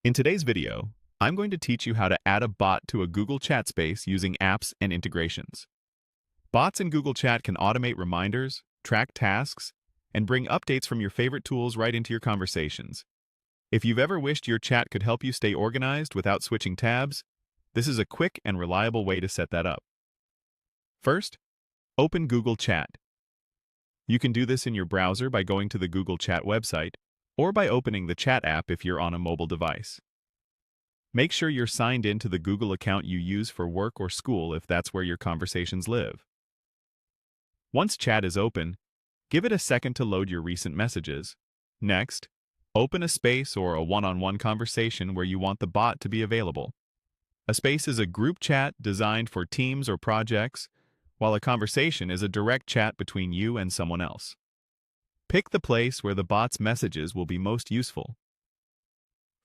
In today's video, I'm going to teach you how to add a bot to a Google Chat space using apps and integrations. Bots in Google Chat can automate reminders, track tasks, and bring updates from your favorite tools right into your conversations. If you've ever wished your chat could help you stay organized without switching tabs, this is a quick and reliable way to set that up. First, open Google Chat. You can do this in your browser by going to the Google Chat website, or by opening the Chat app if you're on a mobile device. Make sure you're signed in to the Google account you use for work or school if that's where your conversations live. Once Chat is open, give it a second to load your recent messages. Next, open a space or a one-on-one conversation where you want the bot to be available. A space is a group chat designed for teams or projects, while a conversation is a direct chat between you and someone else. Pick the place where the bot's messages will be most useful.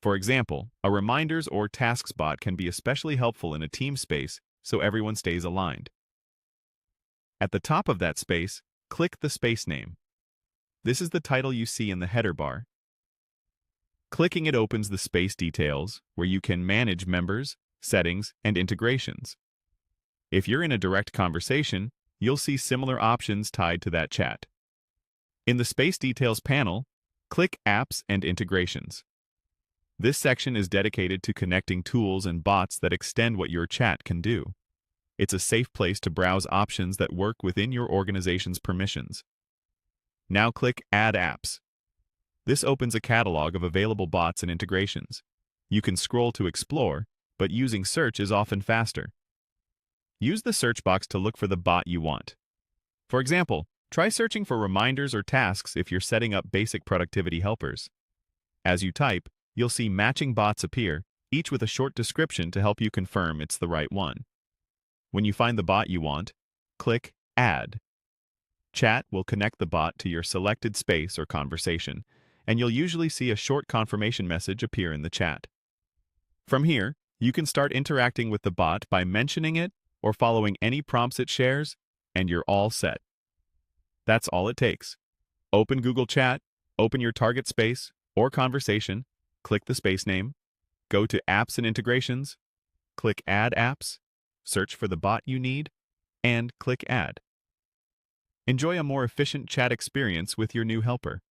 For example, a reminders or tasks bot can be especially helpful in a team space so everyone stays aligned. At the top of that space, click the space name. This is the title you see in the header bar. Clicking it opens the space details, where you can manage members, settings, and integrations. If you're in a direct conversation, you'll see similar options tied to that chat. In the Space Details panel, click Apps and Integrations. This section is dedicated to connecting tools and bots that extend what your chat can do. It's a safe place to browse options that work within your organization's permissions. Now click Add Apps. This opens a catalog of available bots and integrations. You can scroll to explore, but using search is often faster. Use the search box to look for the bot you want. For example, try searching for reminders or tasks if you're setting up basic productivity helpers. As you type, you'll see matching bots appear, each with a short description to help you confirm it's the right one. When you find the bot you want, click Add. Chat will connect the bot to your selected space or conversation, and you'll usually see a short confirmation message appear in the chat. From here, you can start interacting with the bot by mentioning it or following any prompts it shares, and you're all set. That's all it takes. Open Google Chat, open your target space or conversation, click the space name, go to Apps and Integrations, click Add Apps, search for the bot you need, and click Add. Enjoy a more efficient chat experience with your new helper.